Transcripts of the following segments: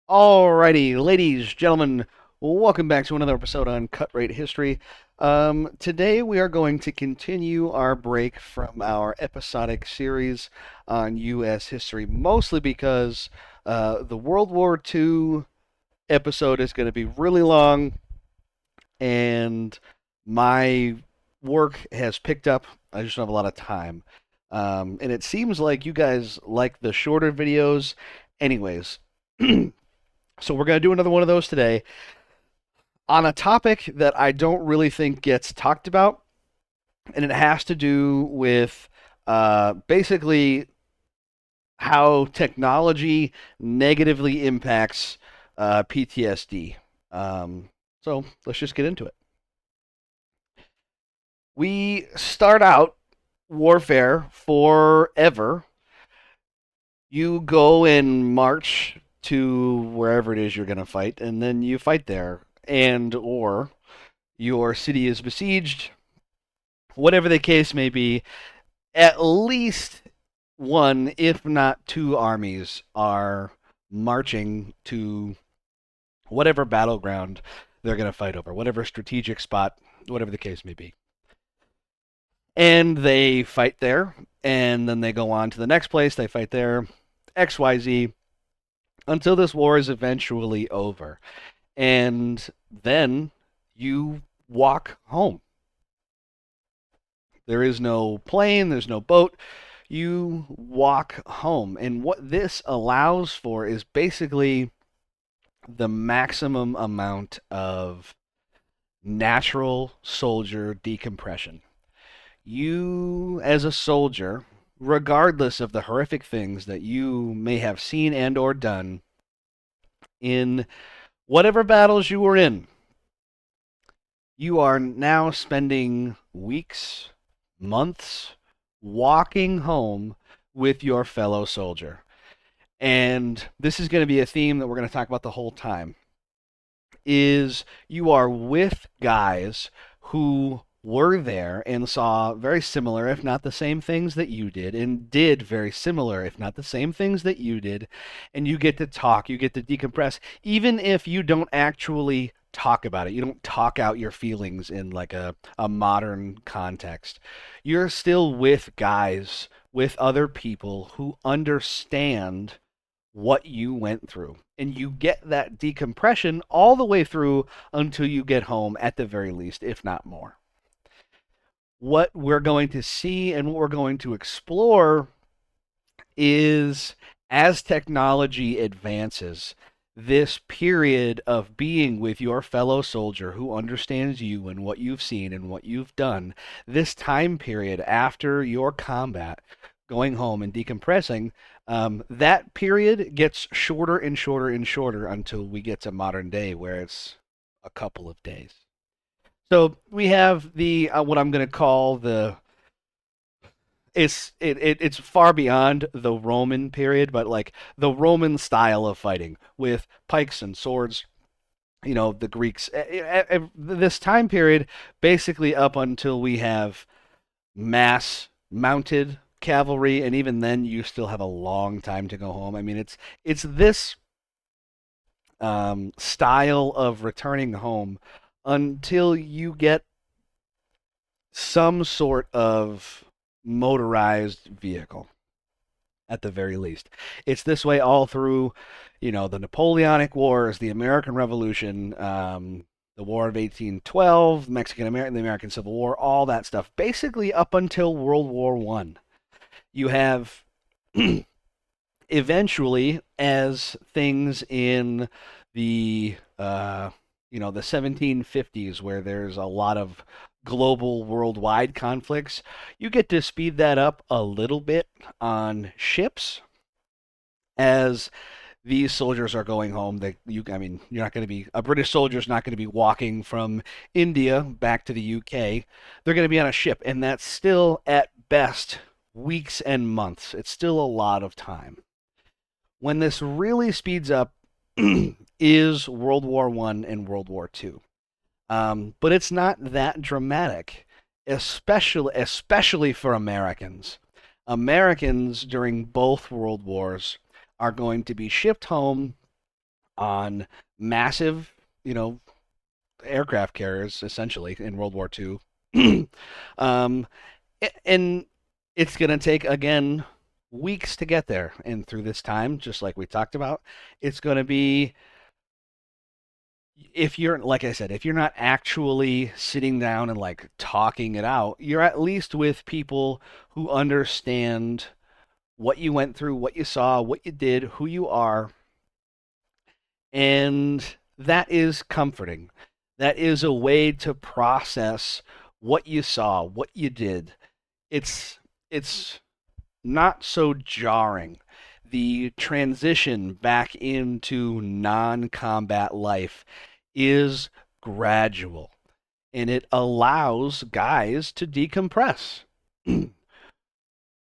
Alrighty, ladies, gentlemen, welcome back to another episode on Cut Rate History. Today we are going to continue our break from our episodic series on U.S. history, mostly because the World War II episode is going to be really long, and my work has picked up. I just don't have a lot of time. And it seems like you guys like the shorter videos. Anyways, so we're going to do another one of those today on a topic that I don't really think gets talked about, and it has to do with basically how technology negatively impacts PTSD. So let's just get into it. We start out warfare forever. You go and march to wherever it is you're going to fight, and then you fight there, and or your city is besieged, whatever the case may be, at least one, if not two armies are marching to whatever battleground they're going to fight over, whatever strategic spot, whatever the case may be. And they fight there, and then they go on to the next place, they fight there, XYZ, until this war is eventually over. And then you walk home. There is no plane, there's no boat. You walk home. And what this allows for is basically the maximum amount of natural soldier decompression. You, as a soldier, regardless of the horrific things that you may have seen and or done in whatever battles you were in, you are now spending weeks, months walking home with your fellow soldier. And this is going to be a theme that we're going to talk about the whole time. Is you are with guys who were there and saw very similar, if not the same things that you did, and did very similar, if not the same things that you did, and you get to talk, you get to decompress, even if you don't actually talk about it. You don't talk out your feelings in like a modern context. You're still with guys, with other people who understand what you went through. And you get that decompression all the way through until you get home, at the very least, if not more. What we're going to see and what we're going to explore is, as technology advances, this period of being with your fellow soldier who understands you and what you've seen and what you've done, this time period after your combat, going home and decompressing, that period gets shorter and shorter and shorter until we get to modern day where it's a couple of days. So we have the what I'm going to call the it's far beyond the Roman period, but like the Roman style of fighting with pikes and swords. You know, the Greeks. This time period, basically up until we have mass mounted cavalry, and even then, you still have a long time to go home. I mean, it's this style of returning home until you get some sort of motorized vehicle at the very least. It's this way all through, the Napoleonic Wars, the American Revolution, the War of 1812, Mexican American, the American Civil War, all that stuff. Basically, up until World War One, you have eventually, as things in the the 1750s, where there's a lot of global worldwide conflicts, you get to speed that up a little bit on ships as these soldiers are going home. I mean, you're not going to be a British soldier's not going to be walking from India back to the UK. They're going to be on a ship, and that's still at best weeks and months. It's still a lot of time. When this really speeds up is World War One and World War Two. But it's not that dramatic, especially for Americans. Americans during both world wars are going to be shipped home on massive, you know, aircraft carriers, essentially, in World War II. um, and it's going to take, again, weeks to get there. And through this time, just like we talked about, it's going to be, if you're, like I said, if you're not actually sitting down and like talking it out, you're at least with people who understand what you went through, what you saw, what you did, who you are, and that is comforting. That is a way to process what you saw, what you did. It's not so jarring. The transition back into non-combat life is gradual, and it allows guys to decompress.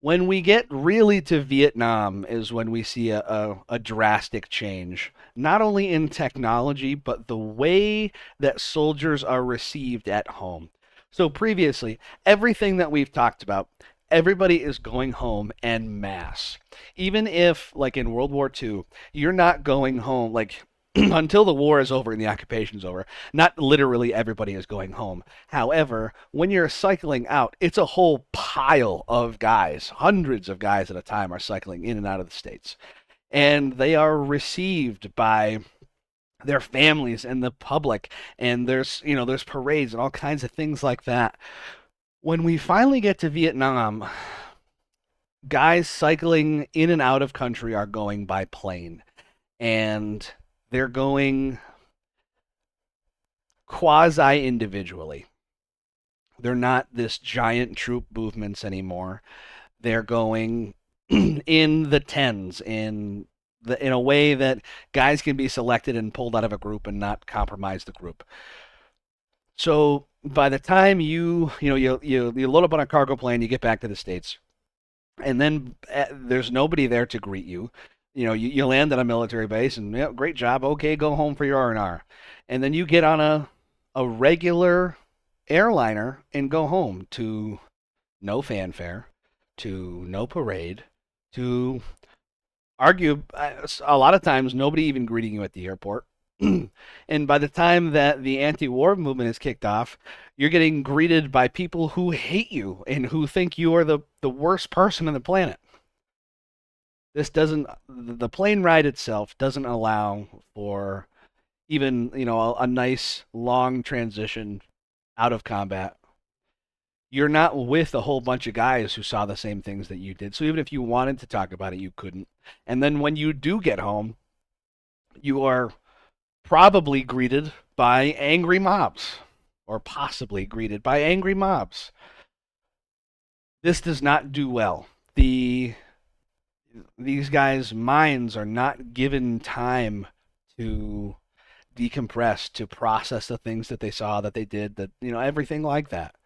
When we get really to Vietnam is when we see a drastic change, not only in technology, but the way that soldiers are received at home. So previously, everything that we've talked about, everybody is going home en masse. Even if, like in World War II, you're not going home, like until the war is over and the occupation's over, not literally everybody is going home. However, when you're cycling out, it's a whole pile of guys. Hundreds of guys at a time are cycling in and out of the States. And they are received by their families and the public, and there's parades and all kinds of things like that. When we finally get to Vietnam, guys cycling in and out of country are going by plane, and they're going quasi individually. They're not this giant troop movements anymore. They're going in the tens, in a way that guys can be selected and pulled out of a group and not compromise the group. So by the time you load up on a cargo plane, you get back to the States, and then there's nobody there to greet you. You land at a military base, and yeah, great job. Okay, go home for your R&R, and then you get on a regular airliner and go home to no fanfare, to no parade, to argue a lot of times nobody even greeting you at the airport. And by the time that the anti-war movement is kicked off, you're getting greeted by people who hate you and who think you are the worst person on the planet. The plane ride itself doesn't allow for even, a nice long transition out of combat. You're not with a whole bunch of guys who saw the same things that you did. So even if you wanted to talk about it, you couldn't. And then when you do get home, you are probably greeted by angry mobs, or possibly greeted by angry mobs. This does not do well. These guys' minds are not given time to decompress, to process the things that they saw, that they did, that everything like that.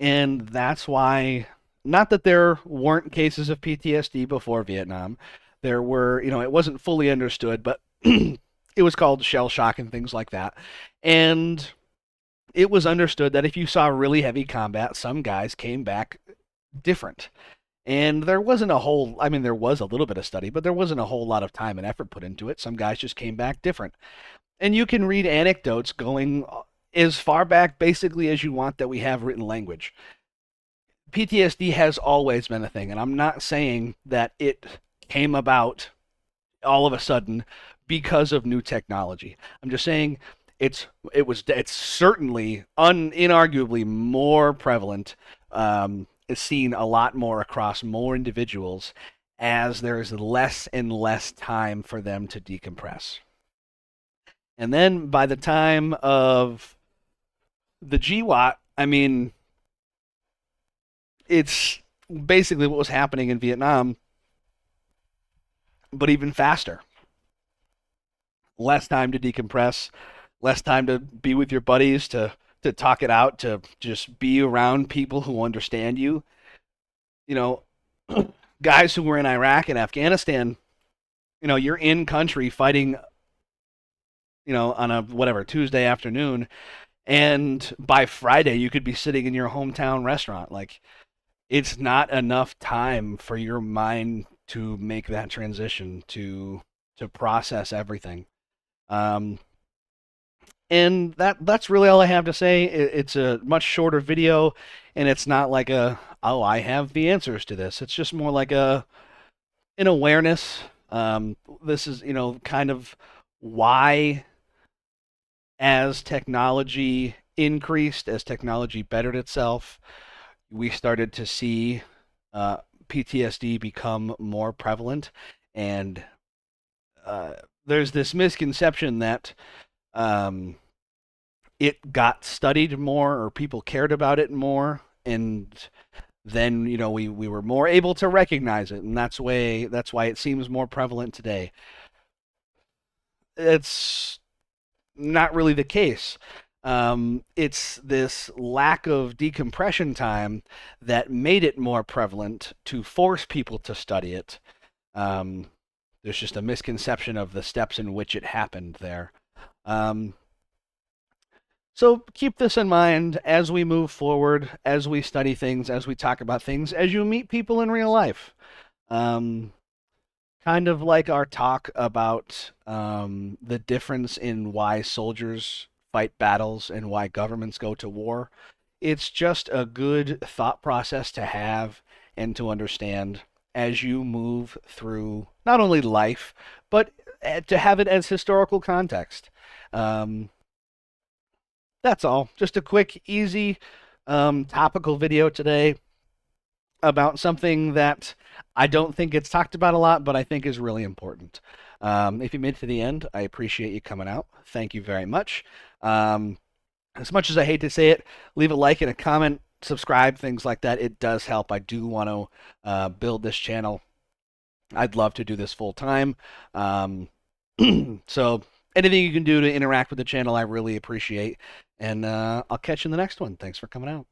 And that's why, not that there weren't cases of PTSD before Vietnam. There were, it wasn't fully understood, but it was called shell shock and things like that. And it was understood that if you saw really heavy combat, some guys came back different. And there wasn't there was a little bit of study, but there wasn't a whole lot of time and effort put into it. Some guys just came back different. And you can read anecdotes going as far back basically as you want that we have written language. PTSD has always been a thing, and I'm not saying that it came about all of a sudden because of new technology. I'm just saying it's certainly inarguably more prevalent. Is seen a lot more across more individuals as there is less and less time for them to decompress. And then by the time of the GWAT, it's basically what was happening in Vietnam, but even faster. Less time to decompress, less time to be with your buddies, to talk it out, to just be around people who understand you. You know, guys who were in Iraq and Afghanistan, you're in country fighting, on a whatever Tuesday afternoon, and by Friday you could be sitting in your hometown restaurant. Like, it's not enough time for your mind to make that transition to to process everything. Um, and that's really all I have to say. It's a much shorter video, and it's not like a, oh, I have the answers to this. It's just more like an awareness. This is, kind of why, as technology increased, as technology bettered itself, we started to see uh, PTSD become more prevalent. And uh, there's this misconception that um, it got studied more or people cared about it more. And then, we were more able to recognize it. And that's why it seems more prevalent today. It's not really the case. It's this lack of decompression time that made it more prevalent to force people to study it. Um, there's just a misconception of the steps in which it happened there. Um, so keep this in mind as we move forward, as we study things, as we talk about things, as you meet people in real life. Um, Kind of like our talk about the difference in why soldiers fight battles and why governments go to war. It's just a good thought process to have and to understand as you move through not only life, but to have it as historical context. Um, that's all. Just a quick, easy, topical video today about something that I don't think gets talked about a lot, but I think is really important. If you made it to the end, I appreciate you coming out. Thank you very much. Um, as much as I hate to say it, leave a like and a comment, subscribe, things like that. It does help. I do want to build this channel. I'd love to do this full time. Um, so anything you can do to interact with the channel, I really appreciate. And I'll catch you in the next one. Thanks for coming out.